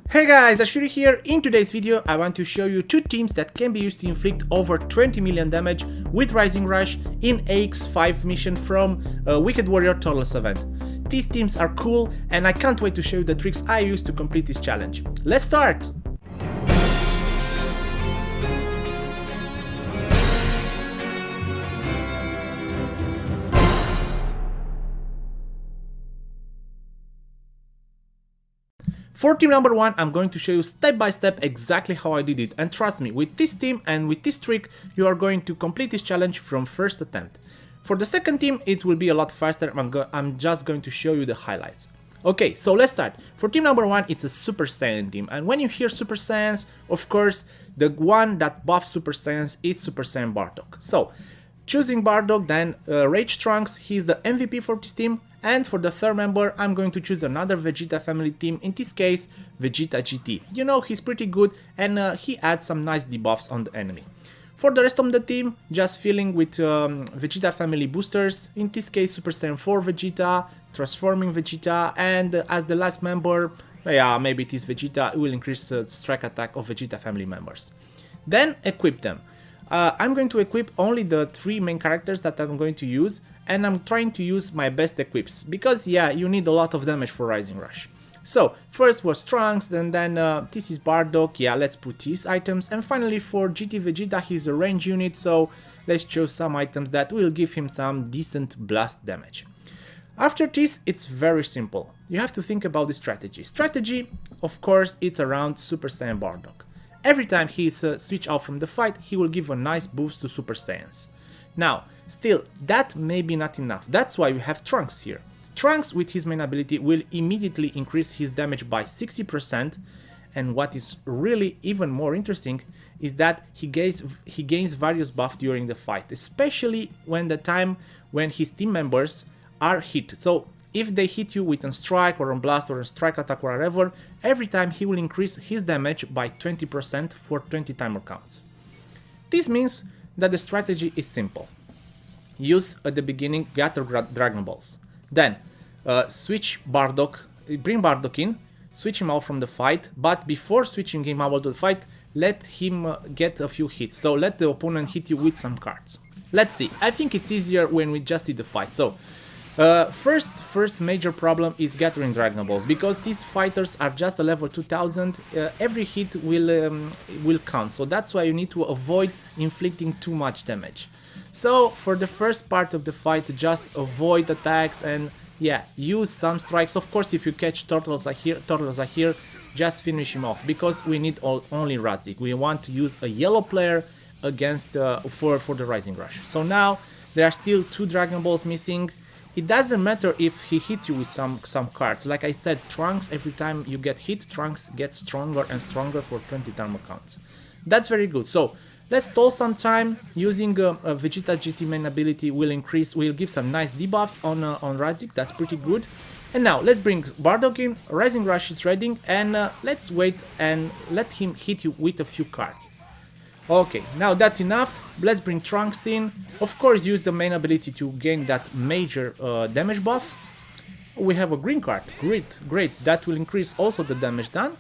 Hey guys, Ashuri here. In today's video I want to show you two teams that can be used to inflict over 20 million damage with Rising Rush in AX5 mission from Wicked Warrior Turles event. These teams are cool and I can't wait to show you the tricks I use to complete this challenge. Let's start! For team number 1, I'm going to show you step by step exactly how I did it, and trust me, with this team and with this trick you are going to complete this challenge from first attempt. For the second team it will be a lot faster, I'm just going to show you the highlights. Okay, so let's start. For team number 1 it's a Super Saiyan team, and when you hear Super Saiyans, of course the one that buffs Super Saiyans is Super Saiyan Bardock. So choosing Bardock, then Rage Trunks, he's the MVP for this team. And for the third member, I'm going to choose another Vegeta family team, in this case Vegeta GT. You know, he's pretty good and he adds some nice debuffs on the enemy. For the rest of the team, just filling with Vegeta family boosters, in this case Super Saiyan 4 Vegeta, Transforming Vegeta, and as the last member, yeah, maybe it is Vegeta, it will increase the strike attack of Vegeta family members. Then equip them. I'm going to equip only the 3 main characters that I'm going to use, and I'm trying to use my best equips, because yeah, you need a lot of damage for Rising Rush. So first was Trunks, and then this is Bardock, yeah, let's put these items, and finally for GT Vegeta, he's a range unit, so let's choose some items that will give him some decent blast damage. After this, it's very simple. You have to think about the strategy. Strategy, of course, it's around Super Saiyan Bardock. Every time he is switched out from the fight, he will give a nice boost to Super Saiyans. Now, still, that may be not enough, that's why we have Trunks here. Trunks with his main ability will immediately increase his damage by 60%, and what is really even more interesting is that he gains various buffs during the fight, especially when his team members are hit. So if they hit you with a strike or a blast or a strike attack or whatever, every time he will increase his damage by 20% for 20 timer counts. This means that the strategy is simple. Use at the beginning gather Dragon Balls. Then switch Bardock, bring Bardock in, switch him out from the fight, but before switching him out of the fight, let him get a few hits. So let the opponent hit you with some cards. Let's see, I think it's easier when we just see the fight. So first major problem is gathering Dragon Balls, because these fighters are just a level 2000, every hit will count, so that's why you need to avoid inflicting too much damage. So for the first part of the fight, just avoid attacks and yeah, use some strikes. Of course, if you catch Turles like here, just finish him off, because we need only Radzik. We want to use a yellow player against for the Rising Rush. So now there are still 2 Dragon Balls missing. It doesn't matter if he hits you with some cards. Like I said, Trunks, every time you get hit, Trunks gets stronger and stronger for 20 timer counts. That's very good. So let's stall some time. Using a Vegeta GT main ability will give some nice debuffs on Radzik. That's pretty good. And now let's bring Bardock in. Rising Rush is ready, and let's wait and let him hit you with a few cards. Okay, now that's enough. Let's bring Trunks in. Of course, use the main ability to gain that major damage buff. We have a green card. Great. That will increase also the damage done.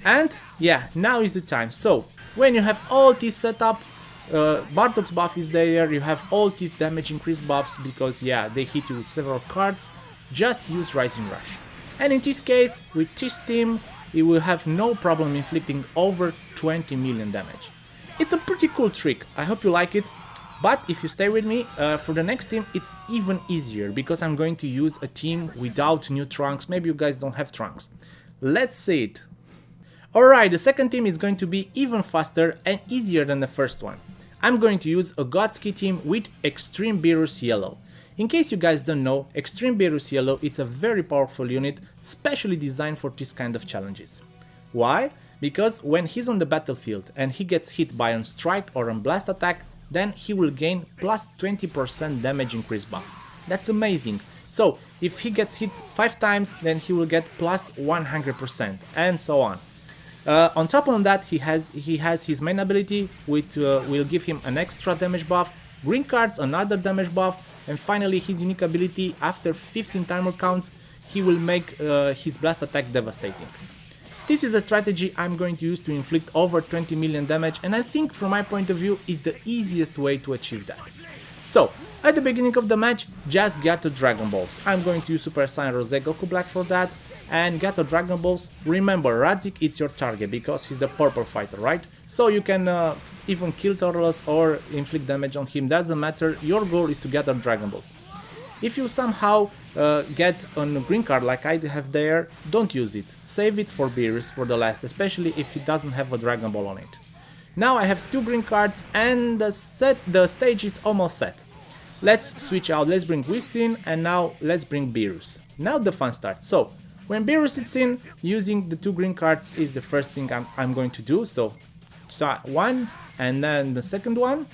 And yeah, now is the time. So when you have all this set up, Bardock's buff is there. You have all these damage increase buffs, because yeah, they hit you with several cards. Just use Rising Rush. And in this case, with this team, you will have no problem inflicting over 20 million damage. It's a pretty cool trick, I hope you like it, but if you stay with me, for the next team it's even easier, because I'm going to use a team without new Trunks. Maybe you guys don't have Trunks. Let's see it. Alright, the second team is going to be even faster and easier than the first one. I'm going to use a Godski team with Extreme Beerus Yellow. In case you guys don't know, Extreme Beerus Yellow it's a very powerful unit, specially designed for this kind of challenges. Why? Because when he's on the battlefield and he gets hit by a strike or a blast attack, then he will gain plus 20% damage increase buff. That's amazing. So if he gets hit 5 times, then he will get plus 100%, and so on. On top of that, he has his main ability, which will give him an extra damage buff, green cards another damage buff, and finally his unique ability, after 15 timer counts, he will make his blast attack devastating. This is a strategy I'm going to use to inflict over 20 million damage, and I think from my point of view is the easiest way to achieve that. So, at the beginning of the match, just gather Dragon Balls. I'm going to use Super Saiyan Rose Goku Black for that, and gather Dragon Balls. Remember, Radzik is your target because he's the purple fighter, right? So you can even kill Turles or inflict damage on him, doesn't matter, your goal is to gather Dragon Balls. If you somehow get on a green card like I have there, don't use it. Save it for Beerus for the last, especially if he doesn't have a Dragon Ball on it. Now I have 2 green cards and the stage is almost set. Let's switch out, let's bring Whis in, and now let's bring Beerus. Now the fun starts. So, when Beerus sits in, using the 2 green cards is the first thing I'm going to do. So, start 1 and then the second one.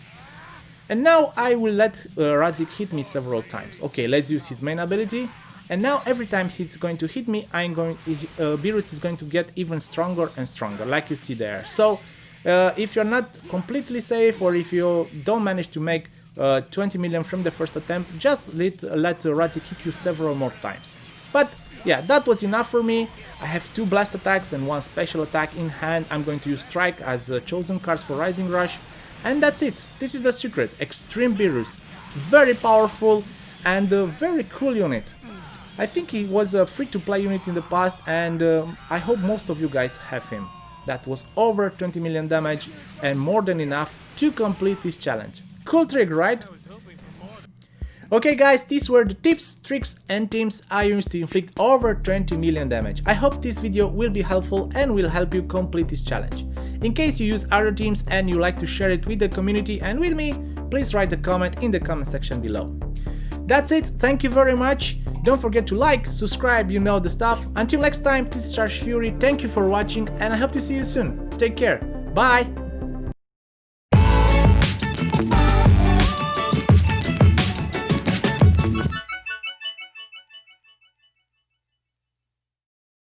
And now I will let Radzik hit me several times. Okay, let's use his main ability. And now every time he's going to hit me, Beerus is going to get even stronger and stronger, like you see there. So, if you're not completely safe, or if you don't manage to make 20 million from the first attempt, just let Radzik hit you several more times. But yeah, that was enough for me. I have 2 blast attacks and 1 special attack in hand. I'm going to use Strike as chosen cards for Rising Rush. And that's it. This is the secret. Extreme Beerus. Very powerful and a very cool unit. I think he was a free-to-play unit in the past, and I hope most of you guys have him. That was over 20 million damage and more than enough to complete this challenge. Cool trick, right? Okay guys, these were the tips, tricks and teams I used to inflict over 20 million damage. I hope this video will be helpful and will help you complete this challenge. In case you use other teams and you like to share it with the community and with me, please write a comment in the comment section below. That's it, thank you very much. Don't forget to like, subscribe, you know the stuff. Until next time, this is Fury, thank you for watching and I hope to see you soon. Take care, bye!